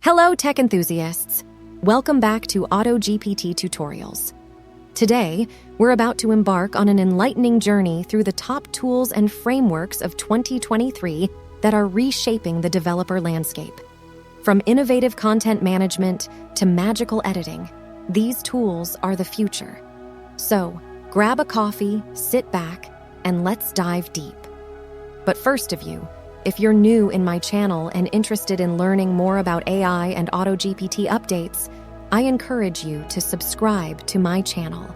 Hello, tech enthusiasts. Welcome back to AutoGPT Tutorials. Today, we're about to embark on an enlightening journey through the top tools and frameworks of 2023 that are reshaping the developer landscape. From innovative content management to magical editing, these tools are the future. So, grab a coffee, sit back, and let's dive deep. But first of you, if you're new in my channel and interested in learning more about AI and AutoGPT updates, I encourage you to subscribe to my channel.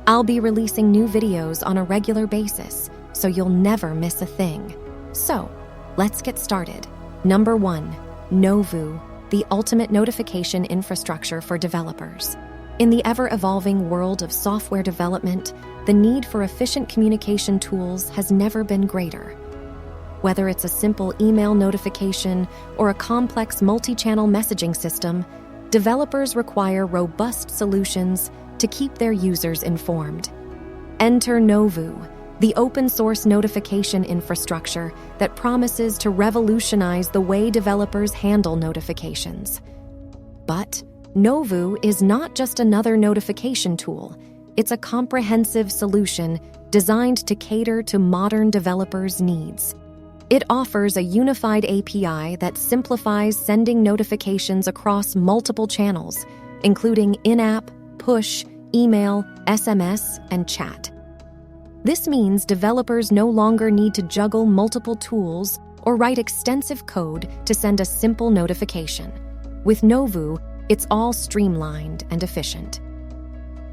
I'll be releasing new videos on a regular basis, so you'll never miss a thing. So, let's get started. Number 1, Novu, the ultimate notification infrastructure for developers. In the ever-evolving world of software development, the need for efficient communication tools has never been greater. Whether it's a simple email notification or a complex multi-channel messaging system, developers require robust solutions to keep their users informed. Enter Novu, the open-source notification infrastructure that promises to revolutionize the way developers handle notifications. But Novu is not just another notification tool. It's a comprehensive solution designed to cater to modern developers' needs. It offers a unified API that simplifies sending notifications across multiple channels, including in-app, push, email, SMS, and chat. This means developers no longer need to juggle multiple tools or write extensive code to send a simple notification. With Novu, it's all streamlined and efficient.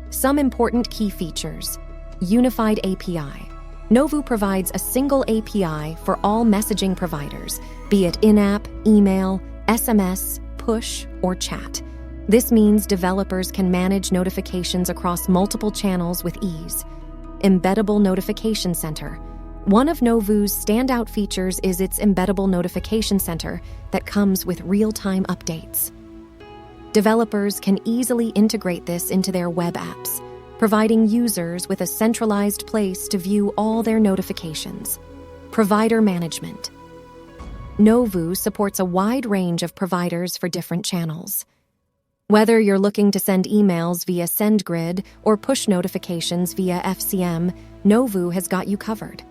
Some important key features: unified API. Novu provides a single API for all messaging providers, be it in-app, email, SMS, push, or chat. This means developers can manage notifications across multiple channels with ease. Embeddable Notification Center. One of Novu's standout features is its Embeddable Notification Center that comes with real-time updates. Developers can easily integrate this into their web apps, providing users with a centralized place to view all their notifications. Provider management. Novu supports a wide range of providers for different channels. Whether you're looking to send emails via SendGrid or push notifications via FCM, Novu has got you covered.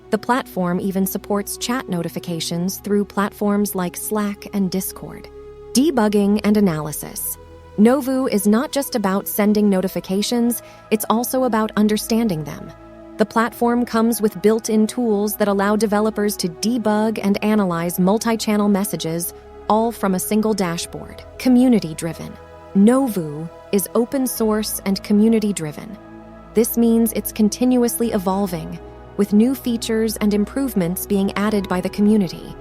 The platform even supports chat notifications through platforms like Slack and Discord. Debugging and analysis. Novu is not just about sending notifications, it's also about understanding them. The platform comes with built-in tools that allow developers to debug and analyze multi-channel messages, all from a single dashboard. Community-driven. Novu is open source and community-driven. This means it's continuously evolving, with new features and improvements being added by the community.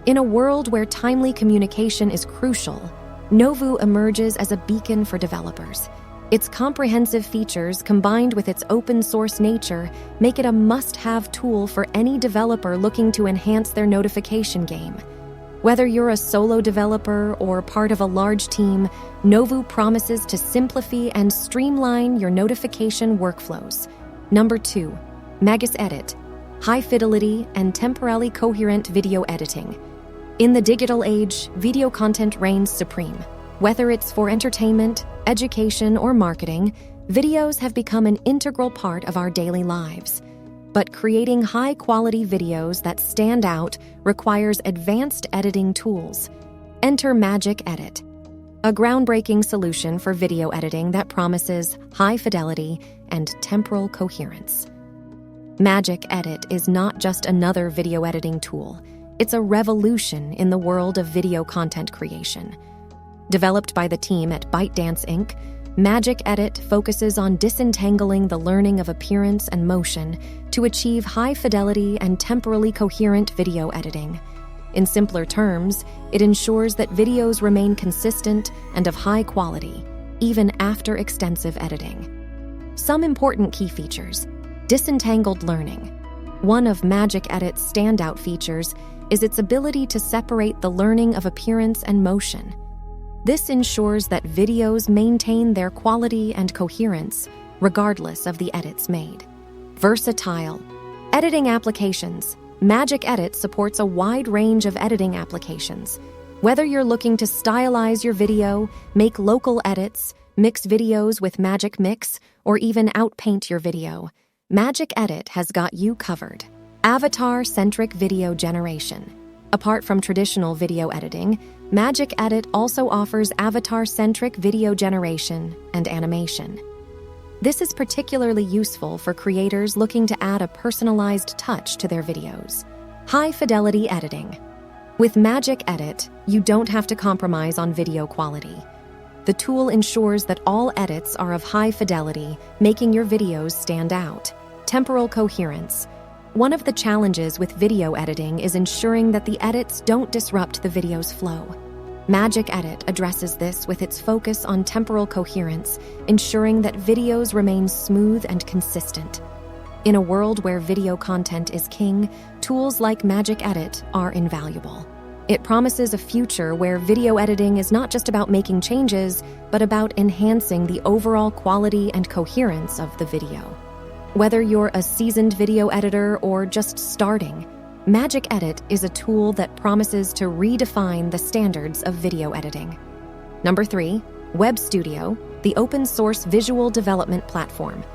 In a world where timely communication is crucial, Novu emerges as a beacon for developers. Its comprehensive features, combined with its open-source nature, make it a must-have tool for any developer looking to enhance their notification game. Whether you're a solo developer or part of a large team, Novu promises to simplify and streamline your notification workflows. Number 2, Magus Edit, high-fidelity and temporally coherent video editing. In the digital age, video content reigns supreme. Whether it's for entertainment, education, or marketing, videos have become an integral part of our daily lives. But creating high-quality videos that stand out requires advanced editing tools. Enter Magic Edit, a groundbreaking solution for video editing that promises high fidelity and temporal coherence. Magic Edit is not just another video editing tool. It's a revolution in the world of video content creation. Developed by the team at ByteDance Inc., Magic Edit focuses on disentangling the learning of appearance and motion to achieve high fidelity and temporally coherent video editing. In simpler terms, it ensures that videos remain consistent and of high quality, even after extensive editing. Some important key features. Disentangled learning. One of Magic Edit's standout features is its ability to separate the learning of appearance and motion. This ensures that videos maintain their quality and coherence, regardless of the edits made. Versatile. Editing applications. Magic Edit supports a wide range of editing applications. Whether you're looking to stylize your video, make local edits, mix videos with Magic Mix, or even outpaint your video, Magic Edit has got you covered. Avatar-centric video generation. Apart from traditional video editing, Magic Edit also offers avatar-centric video generation and animation. This is particularly useful for creators looking to add a personalized touch to their videos. High-fidelity editing. With Magic Edit, you don't have to compromise on video quality. The tool ensures that all edits are of high fidelity, making your videos stand out. Temporal coherence. One of the challenges with video editing is ensuring that the edits don't disrupt the video's flow. Magic Edit addresses this with its focus on temporal coherence, ensuring that videos remain smooth and consistent. In a world where video content is king, tools like Magic Edit are invaluable. It promises a future where video editing is not just about making changes, but about enhancing the overall quality and coherence of the video. Whether you're a seasoned video editor or just starting, Magic Edit is a tool that promises to redefine the standards of video editing. Number 3, Web Studio, the open-source visual development platform.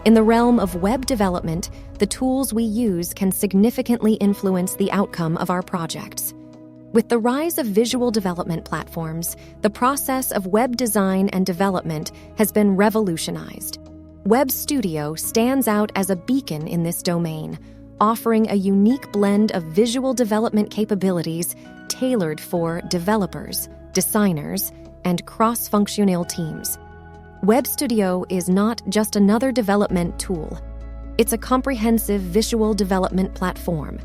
In the realm of web development, the tools we use can significantly influence the outcome of our projects. With the rise of visual development platforms, the process of web design and development has been revolutionized. Web Studio stands out as a beacon in this domain, offering a unique blend of visual development capabilities tailored for developers, designers, and cross-functional teams. Web Studio is not just another development tool. It's a comprehensive visual development platform.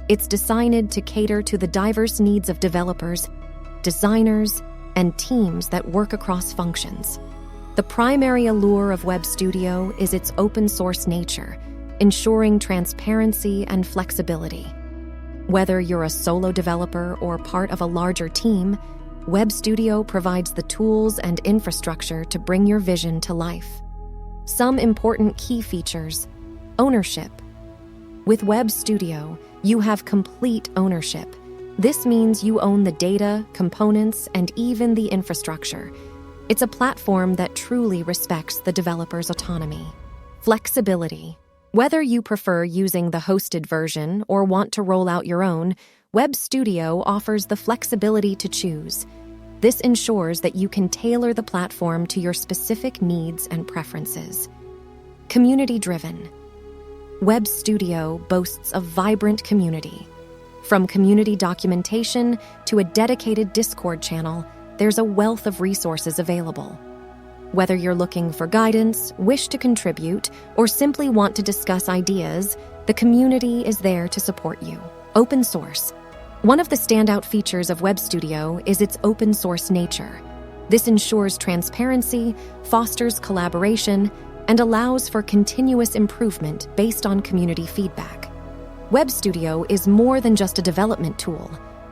It's designed to cater to the diverse needs of developers, designers, and teams that work across functions. The primary allure of Web Studio is its open-source nature, ensuring transparency and flexibility. Whether you're a solo developer or part of a larger team, Web Studio provides the tools and infrastructure to bring your vision to life. Some important key features. Ownership. With Web Studio, you have complete ownership. This means you own the data, components, and even the infrastructure. It's a platform that truly respects the developer's autonomy. Flexibility. Whether you prefer using the hosted version or want to roll out your own, Web Studio offers the flexibility to choose. This ensures that you can tailor the platform to your specific needs and preferences. Community-driven. Web Studio boasts a vibrant community. From community documentation to a dedicated Discord channel, there's a wealth of resources available. Whether you're looking for guidance, wish to contribute, or simply want to discuss ideas, the community is there to support you. Open source. One of the standout features of Web Studio is its open source nature. This ensures transparency, fosters collaboration, and allows for continuous improvement based on community feedback. Web Studio is more than just a development tool.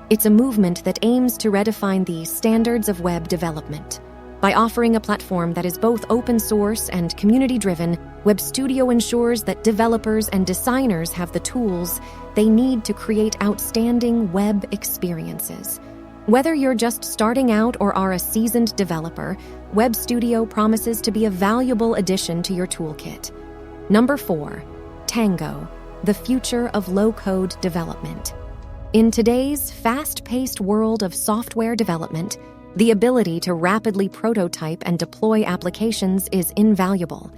It's a movement that aims to redefine the standards of web development. By offering a platform that is both open source and community-driven, Web Studio ensures that developers and designers have the tools they need to create outstanding web experiences. Whether you're just starting out or are a seasoned developer, Web Studio promises to be a valuable addition to your toolkit. Number 4, Tango, the future of low-code development. In today's fast-paced world of software development, the ability to rapidly prototype and deploy applications is invaluable.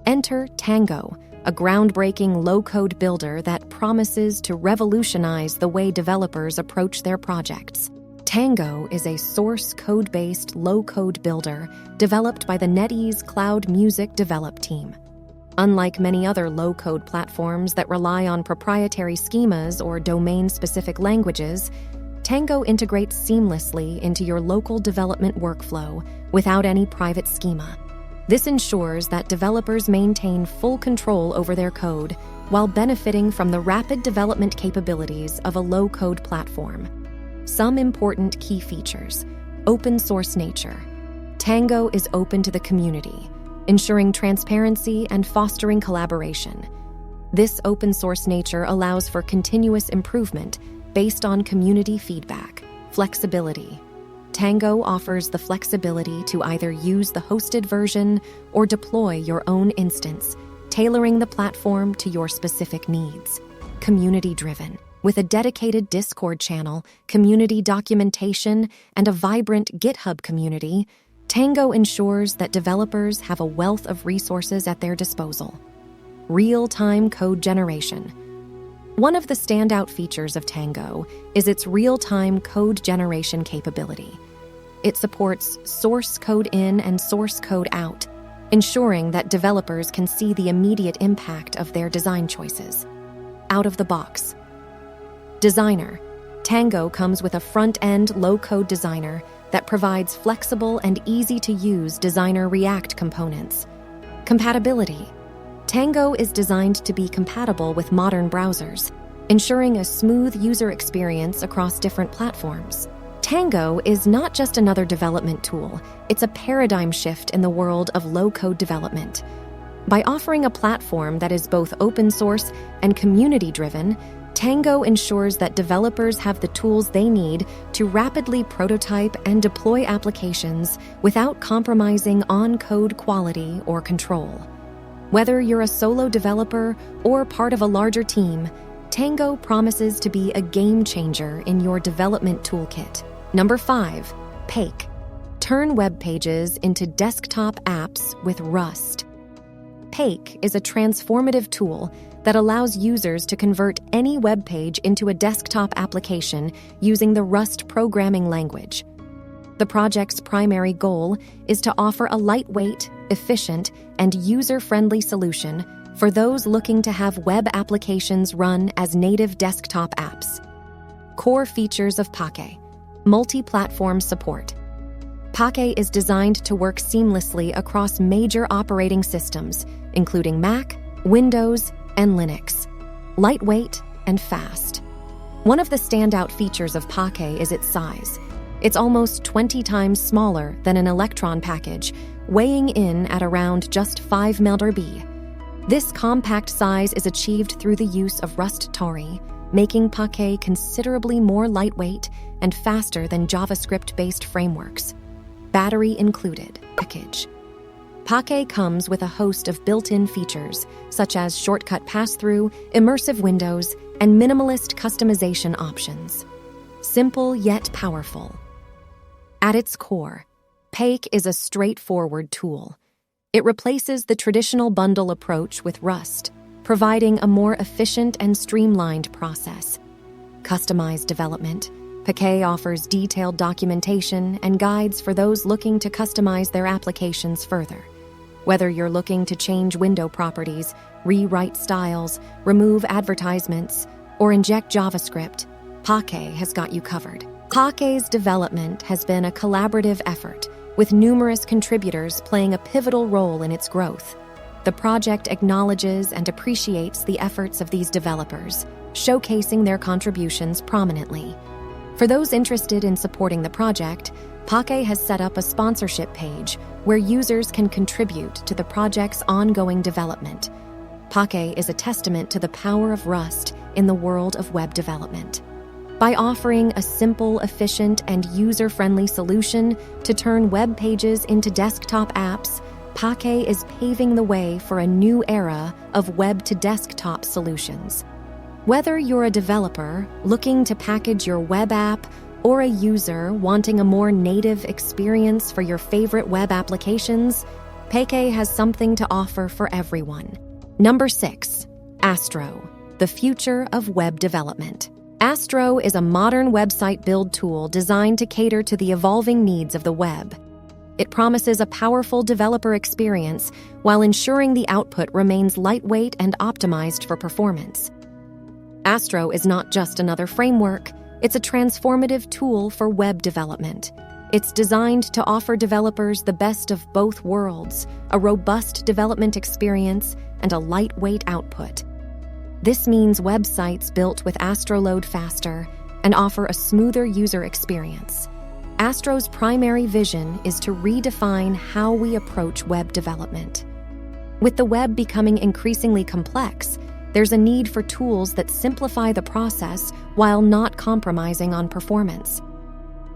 Enter Tango, a groundbreaking low-code builder that promises to revolutionize the way developers approach their projects. Tango is a source code-based low-code builder developed by the NetEase Cloud Music Develop team. Unlike many other low-code platforms that rely on proprietary schemas or domain-specific languages, Tango integrates seamlessly into your local development workflow without any private schema. This ensures that developers maintain full control over their code while benefiting from the rapid development capabilities of a low-code platform. Some important key features. Open source nature. Tango is open to the community, ensuring transparency and fostering collaboration. This open source nature allows for continuous improvement based on community feedback. Flexibility. Tango offers the flexibility to either use the hosted version or deploy your own instance, tailoring the platform to your specific needs. Community-driven. With a dedicated Discord channel, community documentation, and a vibrant GitHub community, Tango ensures that developers have a wealth of resources at their disposal. Real-time code generation. One of the standout features of Tango is its real-time code generation capability. It supports source code in and source code out, ensuring that developers can see the immediate impact of their design choices. Out of the box. Designer. Tango comes with a front-end low-code designer that provides flexible and easy-to-use Designer React components. Compatibility. Tango is designed to be compatible with modern browsers, ensuring a smooth user experience across different platforms. Tango is not just another development tool, it's a paradigm shift in the world of low-code development. By offering a platform that is both open source and community-driven, Tango ensures that developers have the tools they need to rapidly prototype and deploy applications without compromising on code quality or control. Whether you're a solo developer or part of a larger team, Tango promises to be a game changer in your development toolkit. Number 5, Pake. Turn web pages into desktop apps with Rust. Pake is a transformative tool that allows users to convert any web page into a desktop application using the Rust programming language. The project's primary goal is to offer a lightweight, efficient, and user-friendly solution for those looking to have web applications run as native desktop apps. Core features of Pake. Multi-platform support. Pake is designed to work seamlessly across major operating systems, including Mac, Windows, and Linux. Lightweight and fast. One of the standout features of Pake is its size. It's almost 20 times smaller than an Electron package, weighing in at around just 5 MB. This compact size is achieved through the use of Rust-Tari, making Pake considerably more lightweight and faster than JavaScript-based frameworks. Battery included package. Pake comes with a host of built-in features, such as shortcut pass-through, immersive windows, and minimalist customization options. Simple yet powerful. At its core, Pake is a straightforward tool. It replaces the traditional bundle approach with Rust, providing a more efficient and streamlined process. Customized development. Pake offers detailed documentation and guides for those looking to customize their applications further. Whether you're looking to change window properties, rewrite styles, remove advertisements, or inject JavaScript, Pake has got you covered. Pake's development has been a collaborative effort, with numerous contributors playing a pivotal role in its growth. The project acknowledges and appreciates the efforts of these developers, showcasing their contributions prominently. For those interested in supporting the project, Pake has set up a sponsorship page where users can contribute to the project's ongoing development. Pake is a testament to the power of Rust in the world of web development. By offering a simple, efficient, and user-friendly solution to turn web pages into desktop apps, Pake is paving the way for a new era of web-to-desktop solutions. Whether you're a developer looking to package your web app or a user wanting a more native experience for your favorite web applications, Pake has something to offer for everyone. Number 6, Astro, the future of web development. Astro is a modern website build tool designed to cater to the evolving needs of the web. It promises a powerful developer experience while ensuring the output remains lightweight and optimized for performance. Astro is not just another framework, it's a transformative tool for web development. It's designed to offer developers the best of both worlds, a robust development experience and a lightweight output. This means websites built with Astro load faster and offer a smoother user experience. Astro's primary vision is to redefine how we approach web development. With the web becoming increasingly complex, there's a need for tools that simplify the process while not compromising on performance.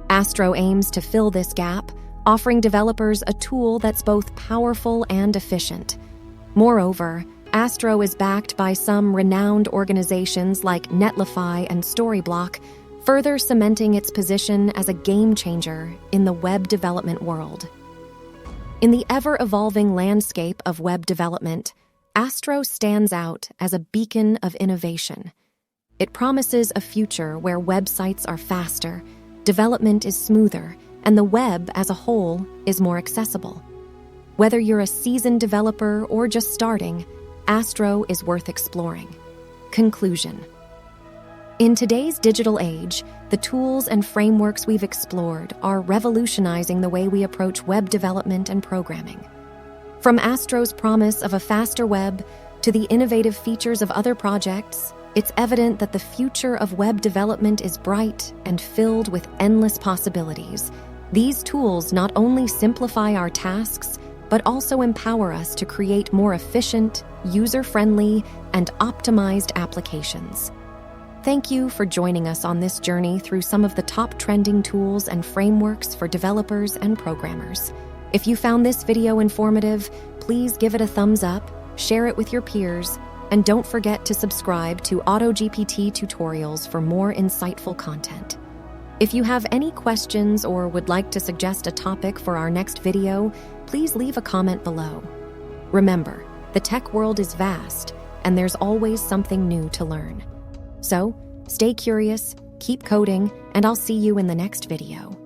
Astro aims to fill this gap, offering developers a tool that's both powerful and efficient. Moreover, Astro is backed by some renowned organizations like Netlify and Storyblock, further cementing its position as a game changer in the web development world. In the ever-evolving landscape of web development, Astro stands out as a beacon of innovation. It promises a future where websites are faster, development is smoother, and the web as a whole is more accessible. Whether you're a seasoned developer or just starting, Astro is worth exploring. Conclusion. In today's digital age, the tools and frameworks we've explored are revolutionizing the way we approach web development and programming. From Astro's promise of a faster web to the innovative features of other projects, it's evident that the future of web development is bright and filled with endless possibilities. These tools not only simplify our tasks, but also empower us to create more efficient, user-friendly, and optimized applications. Thank you for joining us on this journey through some of the top trending tools and frameworks for developers and programmers. If you found this video informative, please give it a thumbs up, share it with your peers, and don't forget to subscribe to AutoGPT Tutorials for more insightful content. If you have any questions or would like to suggest a topic for our next video, please leave a comment below. Remember, the tech world is vast, and there's always something new to learn. So, stay curious, keep coding, and I'll see you in the next video.